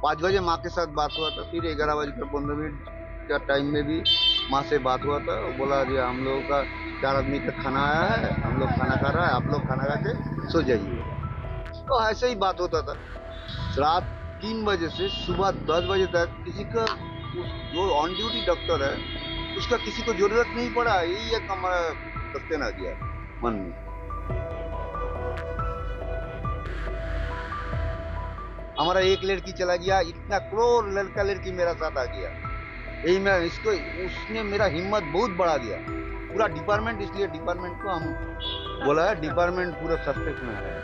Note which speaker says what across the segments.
Speaker 1: 5 बजे माँ के साथ बात हुआ था, फिर 11:15 का टाइम में भी माँ से बात हुआ था। वो बोला जी हम लोगों का 4 आदमी का खाना आया है, हम लोग खाना खा रहा है, आप लोग खाना खा के सो जाइए। तो ऐसे ही बात होता था। रात 3 बजे से सुबह 10 बजे तक किसी का जो ऑन ड्यूटी डॉक्टर है उसका किसी को जरूरत नहीं पड़ा। यही एक हमारा सत्य ना गया मन में। हमारा एक लड़की चला गया, इतना करोड़ लड़का लड़की मेरा साथ आ गया। यही मैं इसको, उसने मेरा हिम्मत बहुत बढ़ा दिया। पूरा डिपार्टमेंट, इसलिए डिपार्टमेंट को हम बोला है, डिपार्टमेंट पूरा सस्पेंस में है।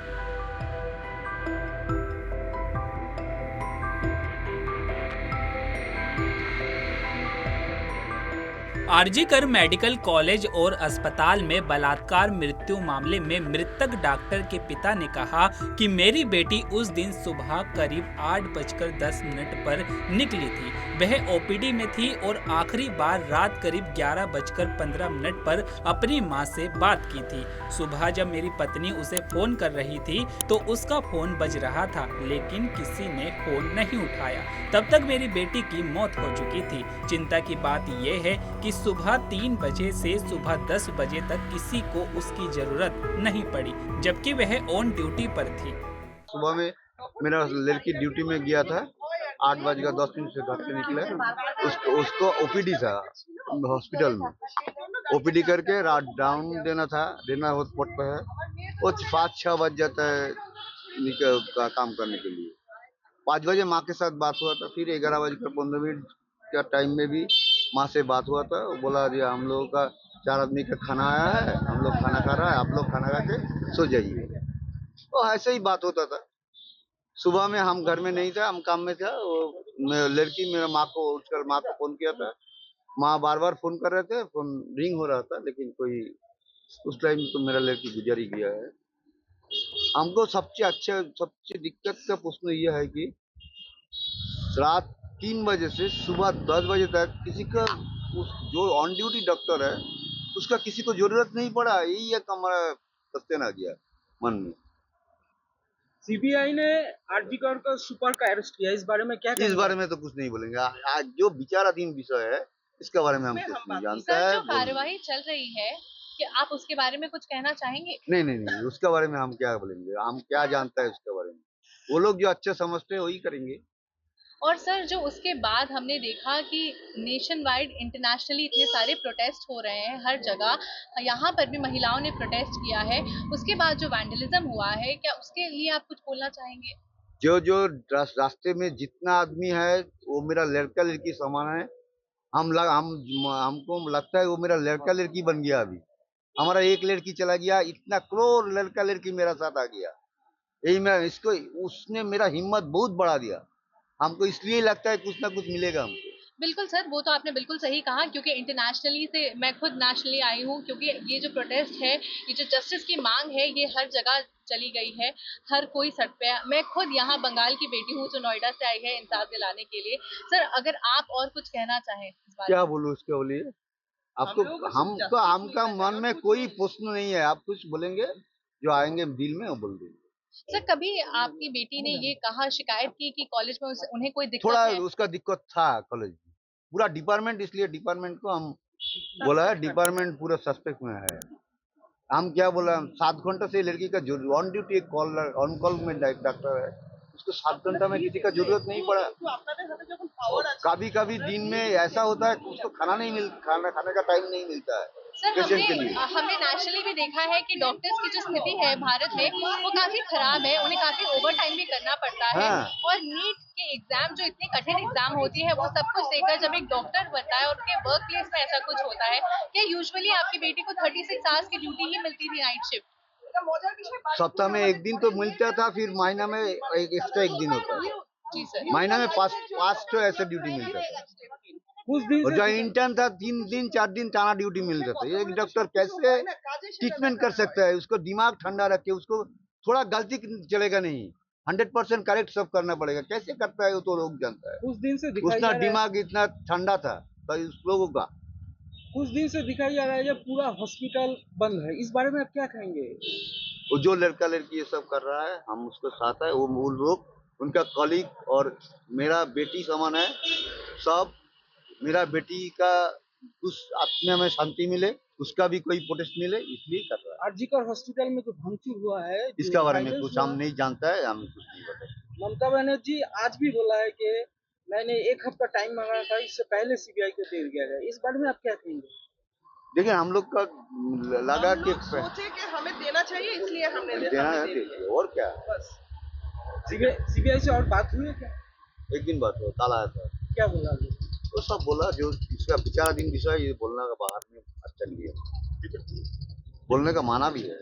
Speaker 2: आरजीकर मेडिकल कॉलेज और अस्पताल में बलात्कार मृत्यु मामले में मृतक डॉक्टर के पिता ने कहा कि मेरी बेटी उस दिन सुबह करीब 8:10 पर निकली थी। वह ओपीडी में थी और आखिरी बार रात करीब 11:15 पर अपनी मां से बात की थी। सुबह जब मेरी पत्नी उसे फोन कर रही थी तो उसका फोन बज रहा था, लेकिन किसी ने फोन नहीं उठाया। तब तक मेरी बेटी की मौत हो चुकी थी। चिंता की बात यह है कि सुबह 3 बजे से सुबह 10 बजे तक किसी को उसकी जरूरत नहीं पड़ी, जबकि वह ऑन ड्यूटी पर थी।
Speaker 1: सुबह में मेरा लड़की ड्यूटी में गया था, 8:10 से घर से निकले। उसको ओपीडी था हॉस्पिटल में, ओपीडी करके रात डाउन देना पड़ता है। वो 5-6 बज जाता है काम करने के लिए। 5 बजे माँ के साथ बात हुआ था, फिर 11:15 का टाइम में भी माँ से बात हुआ था। वो बोला जी हम लोगों का 4 आदमी का खाना आया है, हम लोग खाना खा रहा है, आप लोग खाना खा के सो जाइए। तो ऐसे ही बात होता था। सुबह में हम घर में नहीं था, हम काम में था। लड़की मेरा माँ को उठकर माँ को फोन किया था। माँ बार बार फोन कर रहे थे, फोन रिंग हो रहा था, लेकिन कोई, उस टाइम तो मेरा लड़की गुजर ही गया है। हमको सबसे दिक्कत का प्रश्न यह है कि रात 3 बजे से सुबह 10 बजे तक किसी का जो ऑन ड्यूटी डॉक्टर है उसका किसी को जरूरत नहीं पड़ा। यही एक हमारा सत्य ना गया मन में।
Speaker 3: सीबीआई ने आरजी कौर का सुपर का अरेस्ट किया, इस बारे में क्या
Speaker 1: इस
Speaker 3: कहना
Speaker 1: बारे
Speaker 3: है?
Speaker 1: में तो कुछ नहीं बोलेंगे। आज जो विचाराधीन विषय है इसके बारे में हम कुछ नहीं जानते
Speaker 4: सर,
Speaker 1: हैं।
Speaker 4: जो कार्यवाही चल रही है, कि आप उसके बारे में कुछ कहना चाहेंगे?
Speaker 1: नहीं नहीं नहीं, उसके बारे में हम क्या बोलेंगे, हम क्या जानते हैं उसके बारे में। वो लोग जो अच्छे समझते हैं वही करेंगे।
Speaker 4: और सर, जो उसके बाद हमने देखा कि नेशन वाइड इंटरनेशनली इतने सारे प्रोटेस्ट हो रहे हैं हर जगह, यहाँ पर भी महिलाओं ने प्रोटेस्ट किया है। उसके बाद जो वैंडलिज्म हुआ है, क्या उसके लिए आप कुछ बोलना चाहेंगे?
Speaker 1: जो जो रास्ते में जितना आदमी है वो मेरा लड़का लड़की समान है। हमको लगता है वो मेरा लड़का लड़की बन गया। अभी हमारा एक लड़की चला गया, इतना करोड़ लड़का लड़की मेरा साथ आ गया। यही मैं इसको, उसने मेरा हिम्मत बहुत बढ़ा दिया। हमको इसलिए लगता है कुछ ना कुछ मिलेगा हमको।
Speaker 4: बिल्कुल सर, वो तो आपने बिल्कुल सही कहा, क्योंकि इंटरनेशनली से मैं खुद नेशनली आई हूँ, क्योंकि ये जो प्रोटेस्ट है, ये जो जस्टिस की मांग है, ये हर जगह चली गई है। हर कोई सड़क पे है। मैं खुद यहाँ बंगाल की बेटी हूँ जो नोएडा से आई है इंसाफ दिलाने के लिए। सर, अगर आप और कुछ कहना चाहें इस बारे
Speaker 1: क्या
Speaker 4: में।
Speaker 1: बोलूं उसके बोलिए। आपको हमको हमका मन में कोई प्रश्न नहीं है। आप कुछ बोलेंगे जो आएंगे दिल में वो बोल देंगे।
Speaker 4: सर, कभी आपकी बेटी ने ये कहा, शिकायत की कि कॉलेज में उन्हें कोई दिक्कत
Speaker 1: थोड़ा
Speaker 4: है?
Speaker 1: उसका दिक्कत था कॉलेज में, पूरा डिपार्टमेंट, इसलिए डिपार्टमेंट को हम बोला है, डिपार्टमेंट पूरा सस्पेक्ट में है। हम क्या बोला, 7 घंटा से लड़की का जो ऑन ड्यूटी एक कॉल ऑन कॉल में डॉक्टर है, उसको 7 घंटा में किसी का जरूरत नहीं पड़ा। कभी कभी दिन में ऐसा होता है कि उसको खाना खाने का टाइम नहीं मिलता है
Speaker 4: सर,
Speaker 1: पेशेंट के लिए।
Speaker 4: हमने नेशनली भी देखा है कि डॉक्टर्स की जो स्थिति है भारत में, वो काफी खराब है। उन्हें काफी ओवर टाइम भी करना पड़ता है।
Speaker 1: हाँ।
Speaker 4: और नीट के एग्जाम, जो इतनी कठिन एग्जाम होती है, वो सब कुछ देखकर जब एक डॉक्टर बनता है और उनके वर्क प्लेस में ऐसा कुछ होता है, क्या यूजुअली आपकी बेटी को 36 आवर्स की ड्यूटी ही मिलती थी, नाइट शिफ्ट?
Speaker 1: सप्ताह में एक दिन तो मिलता था, फिर महीना में एक एक्स्ट्रा एक दिन होता है।
Speaker 4: जी सर।
Speaker 1: महीना में पाँच तो ऐसे ड्यूटी मिलता था।
Speaker 3: कुछ दिन
Speaker 1: और
Speaker 3: से
Speaker 1: जो इंटर्न था 3 दिन 4 दिन टाना ड्यूटी मिलता था। एक डॉक्टर कैसे ट्रीटमेंट कर सकता है? उसको दिमाग ठंडा रख के, उसको थोड़ा गलती चलेगा नहीं, 100% करेक्ट सब करना पड़ेगा। कैसे करता है वो तो लोग जानता है।
Speaker 3: कुछ दिन से दिखाई
Speaker 1: उसका
Speaker 3: जा रहा है,
Speaker 1: दिमाग इतना ठंडा था तो उस लोगों का।
Speaker 3: कुछ दिन से दिखाई जा रहा है जब पूरा हॉस्पिटल बंद है, इस बारे में आप क्या कहेंगे?
Speaker 1: वो जो लड़का लड़की ये सब कर रहा है, हम उसके साथ है। वो लोग उनका कॉलीग और मेरा बेटी समान है सब। मेरा बेटी का उस आत्मा में शांति मिले, उसका भी कोई प्रोटेस्ट मिले, इसलिए कर रहा है।
Speaker 3: आरजीकर हॉस्पिटल में जो भंगचूर हुआ है, जो
Speaker 1: इसका बारे में
Speaker 3: violence
Speaker 1: कुछ
Speaker 3: हुआ,
Speaker 1: हम नहीं जानता है, हम कुछ नहीं बताते।
Speaker 3: ममता बनर्जी आज भी बोला है कि मैंने 1 हफ्ता टाइम मांगा था, इससे पहले सीबीआई को दे दिया गया। इस बारे में आप क्या कहेंगे?
Speaker 1: देखिए हम लोग का लगा
Speaker 5: हम
Speaker 1: कि
Speaker 5: लोग सोचे कि हमें देना चाहिए, इसलिए हमने
Speaker 1: देना है,
Speaker 5: दे
Speaker 1: दे
Speaker 5: दिया।
Speaker 1: दिए, और क्या।
Speaker 5: बस
Speaker 3: सीबीआई से और बात हुई है क्या?
Speaker 1: एक दिन बात हुआ, कल आया था,
Speaker 3: क्या बोला अभी?
Speaker 1: वो सब बोला जो इसका विचाराधीन विषय, ये बोलने का बाहर में अच्छा नहीं है, बोलने का माना भी है।